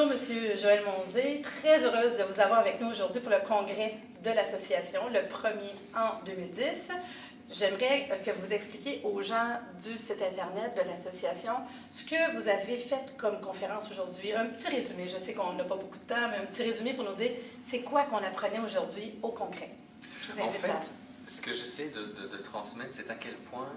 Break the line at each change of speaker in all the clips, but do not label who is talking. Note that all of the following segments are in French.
Bonjour, Monsieur Joël Monzé. Très heureuse de vous avoir avec nous aujourd'hui pour le congrès de l'association, le premier en 2010. J'aimerais que vous expliquiez aux gens du site Internet de l'association ce que vous avez fait comme conférence aujourd'hui. Un petit résumé, je sais qu'on n'a pas beaucoup de temps, mais un petit résumé pour nous dire c'est quoi qu'on apprenait aujourd'hui au congrès.
En fait, ce que j'essaie de transmettre, c'est à quel point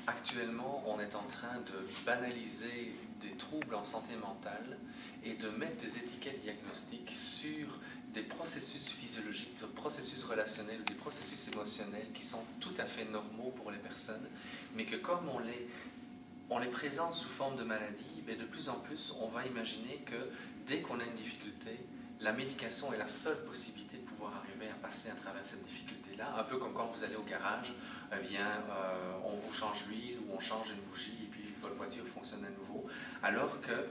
actuellement on est en train de banaliser des troubles en santé mentale et de mettre des étiquettes diagnostiques sur des processus physiologiques, des processus relationnels ou des processus émotionnels qui sont tout à fait normaux pour les personnes, mais que comme on les présente sous forme de maladie, de plus en plus on va imaginer que dès qu'on a une difficulté, la médication est la seule possibilité de pouvoir arriver à passer à travers cette difficulté-là, un peu comme quand vous allez au garage, on vous change l'huile ou on change une bougie et puis votre voiture fonctionne à nouveau, alors que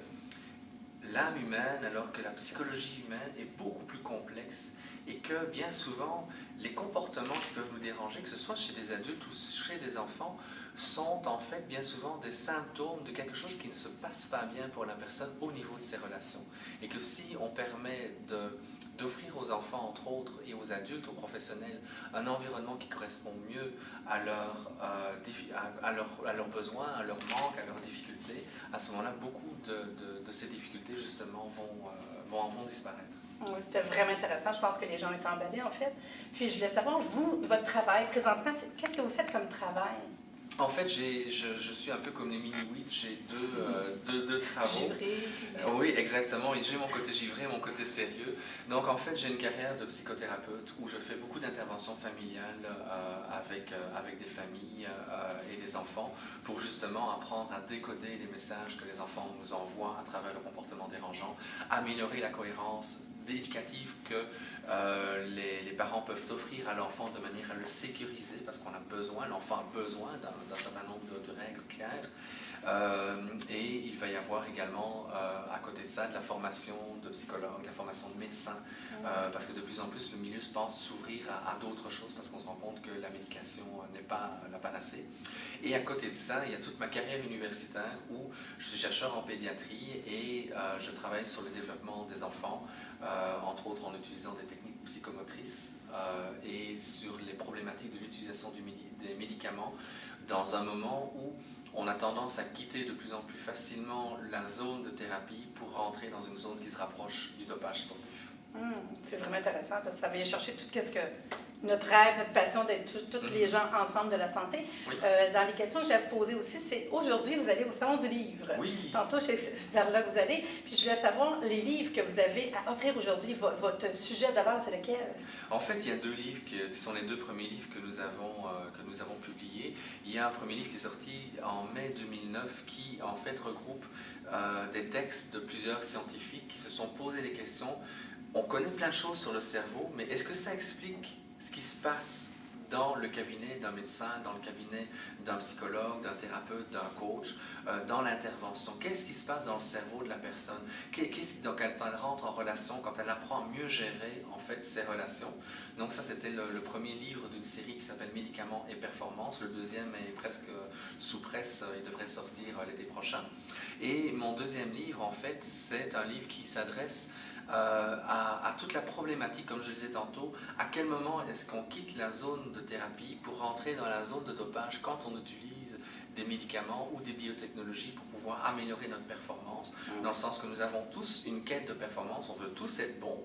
l'âme humaine, alors que la psychologie humaine est beaucoup plus complexe et que bien souvent, les comportements qui peuvent nous déranger, que ce soit chez des adultes ou chez des enfants, sont en fait bien souvent des symptômes de quelque chose qui ne se passe pas bien pour la personne au niveau de ses relations. Et que si on permet d'offrir aux enfants, entre autres, et aux adultes, aux professionnels, un environnement qui correspond mieux à leurs besoins, à leurs manques, à leurs difficultés, à ce moment-là, beaucoup de ces difficultés, justement, vont disparaître.
Oui, c'était vraiment intéressant. Je pense que les gens ont été emballés, en fait. Puis, je voulais savoir, vous, votre travail, présentement, qu'est-ce que vous faites comme travail?
En fait, je suis un peu comme les mini-witch, j'ai deux travaux.
Givré.
Oui, exactement. J'ai mon côté givré, mon côté sérieux. Donc, en fait, j'ai une carrière de psychothérapeute où je fais beaucoup d'interventions familiales avec des familles et des enfants pour justement apprendre à décoder les messages que les enfants nous envoient à travers le comportement dérangeant, améliorer la cohérence éducative que les parents peuvent offrir à l'enfant de manière à le sécuriser parce qu'on a besoin, l'enfant a besoin d'un certain nombre de règles claires. Et il va y avoir également à côté de ça de la formation de psychologue, de la formation de médecin, parce que de plus en plus le milieu se pense s'ouvrir à d'autres choses parce qu'on se rend compte que la médication n'est pas la panacée. Et à côté de ça, il y a toute ma carrière universitaire où je suis chercheur en pédiatrie et je travaille sur le développement des enfants, entre autres en utilisant des techniques psychomotrices et sur les problématiques de l'utilisation des médicaments dans un moment où on a tendance à quitter de plus en plus facilement la zone de thérapie pour rentrer dans une zone qui se rapproche du dopage sportif.
C'est vraiment intéressant parce que ça vient chercher tout ce que notre rêve, notre passion d'être tous les gens ensemble de la santé.
Oui.
Dans les questions que j'ai à vous poser aussi, c'est aujourd'hui, vous allez au Salon du Livre.
Oui.
Tantôt, c'est vers là que vous allez. Puis je voulais savoir, les livres que vous avez à offrir aujourd'hui, votre sujet d'abord, c'est lequel?
En fait, il y a deux livres qui sont les deux premiers livres que nous avons publiés. Il y a un premier livre qui est sorti en mai 2009 qui, en fait, regroupe des textes de plusieurs scientifiques qui se sont posé des questions. On connaît plein de choses sur le cerveau, mais est-ce que ça explique ce qui se passe dans le cabinet d'un médecin, dans le cabinet d'un psychologue, d'un thérapeute, d'un coach, dans l'intervention? Qu'est-ce qui se passe dans le cerveau de la personne? Donc, quand elle rentre en relation, quand elle apprend à mieux gérer en fait ses relations. Donc ça, c'était le premier livre d'une série qui s'appelle Médicaments et Performance. Le deuxième est presque sous presse, il devrait sortir l'été prochain. Et mon deuxième livre, en fait, c'est un livre qui s'adresse à toute la problématique, comme je le disais tantôt, à quel moment est-ce qu'on quitte la zone de thérapie pour rentrer dans la zone de dopage quand on utilise des médicaments ou des biotechnologies pour pouvoir améliorer notre performance, dans le sens que nous avons tous une quête de performance, on veut tous être bons,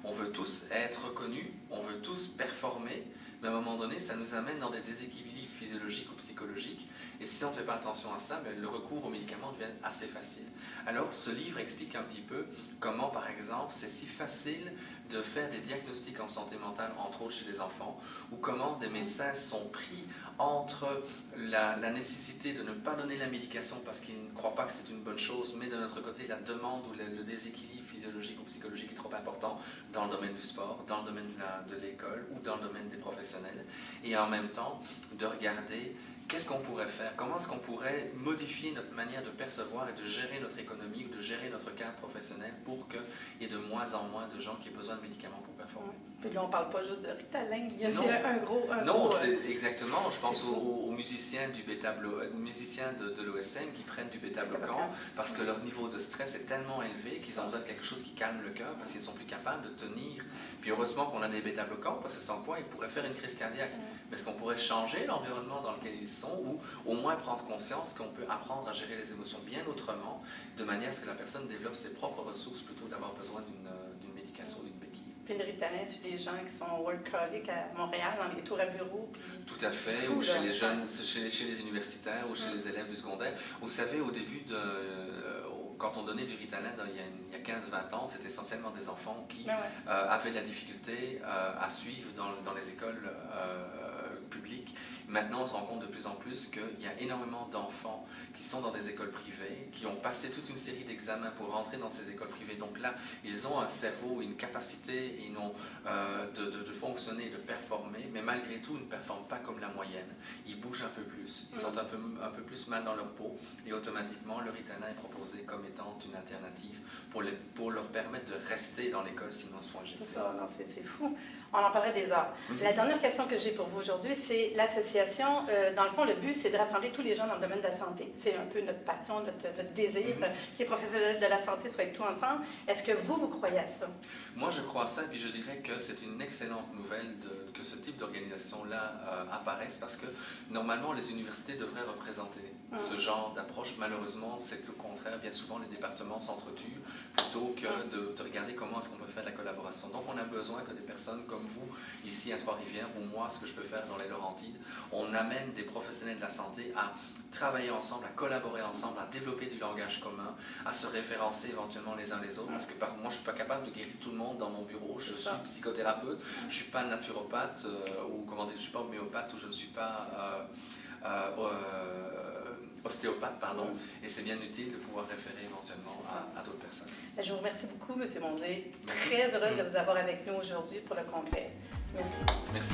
on veut tous être reconnus, on veut tous performer, mais à un moment donné, ça nous amène dans des déséquilibres physiologiques ou psychologiques. Et si on ne fait pas attention à ça, le recours aux médicaments devient assez facile. Alors, ce livre explique un petit peu comment, par exemple, c'est si facile de faire des diagnostics en santé mentale, entre autres chez les enfants, ou comment des médecins sont pris entre la nécessité de ne pas donner la médication parce qu'ils ne croient pas que c'est une bonne chose, mais de notre côté, la demande ou le déséquilibre physiologique ou psychologique est trop important dans le domaine du sport, dans le domaine de l'école ou dans le domaine des professionnels. Et en même temps, de regarder qu'est-ce qu'on pourrait faire, comment est-ce qu'on pourrait modifier notre manière de percevoir et de gérer notre économie ou de gérer notre cadre professionnel pour qu'il y ait de moins en moins de gens qui aient besoin de médicaments pour performer.
Puis là, on ne parle pas juste de Ritalin, il y a
Non.
aussi un gros...
Non, c'est exactement. Je pense
c'est fou.
aux musiciens musiciens de l'OSM qui prennent du bêta-bloquant
Bêta-bloquant.
parce que leur niveau de stress est tellement élevé qu'ils ont besoin de quelque chose qui calme le cœur parce qu'ils ne sont plus capables de tenir. Puis heureusement qu'on a des bêta-bloquants parce que sans quoi ils pourraient faire une crise cardiaque. Mais est-ce qu'on pourrait changer l'environnement dans lequel ils sont ou au moins prendre conscience qu'on peut apprendre à gérer les émotions bien autrement de manière à ce que la personne développe ses propres ressources plutôt d'avoir besoin d'une médication, d'une béquille.
Puis le Ritalin, chez les gens qui sont workaholics à Montréal, dans les tours à bureau. Puis...
Tout à fait,
Fou,
ou chez
là.
les jeunes, chez les universitaires ou chez les élèves du secondaire. Vous savez, au début quand on donnait du Ritalin il y a 15-20 ans, c'était essentiellement des enfants qui avaient de la difficulté à suivre dans les écoles publiques. Maintenant, on se rend compte de plus en plus qu'il y a énormément d'enfants qui sont dans des écoles privées, qui ont passé toute une série d'examens pour rentrer dans ces écoles privées. Donc là, ils ont un cerveau, une capacité de fonctionner, de performer, mais malgré tout, ils ne performent pas comme la moyenne. Ils bougent un peu plus, ils sentent un peu plus mal dans leur peau, et automatiquement, le Ritalin est proposé comme étant une alternative pour leur permettre de rester dans l'école sinon soient injectés.
C'est ça, non, c'est fou. On en parlerait des heures. La dernière question que j'ai pour vous aujourd'hui, c'est l'association. Dans le fond, le but, c'est de rassembler tous les gens dans le domaine de la santé. C'est un peu notre passion, notre désir, qui est professionnel de la santé, soit avec tout ensemble. Est-ce que vous croyez à ça?
Moi, je crois à ça, puis je dirais que c'est une excellente nouvelle que ce type d'organisation-là apparaisse, parce que normalement, les universités devraient représenter ce genre d'approche. Malheureusement, c'est le contraire. Bien souvent, les départements s'entretuent plutôt que de regarder comment est-ce qu'on peut faire de la collaboration. Donc, on a besoin que des personnes comme vous, ici à Trois-Rivières, ou moi, ce que je peux faire dans les Laurentides, on amène des professionnels de la santé à travailler ensemble, à collaborer ensemble, à développer du langage commun, à se référencer éventuellement les uns les autres, parce que moi, je ne suis pas capable de guérir tout le monde dans mon bureau. Je suis psychothérapeute, je ne suis pas naturopathe, ou comment dire, je ne suis pas homéopathe, ou je ne suis pas ostéopathe, pardon, et c'est bien utile de pouvoir référer éventuellement à d'autres personnes.
Je vous remercie beaucoup, M. Monzé. Très heureuse de vous avoir avec nous aujourd'hui pour le congrès. Merci.
Merci.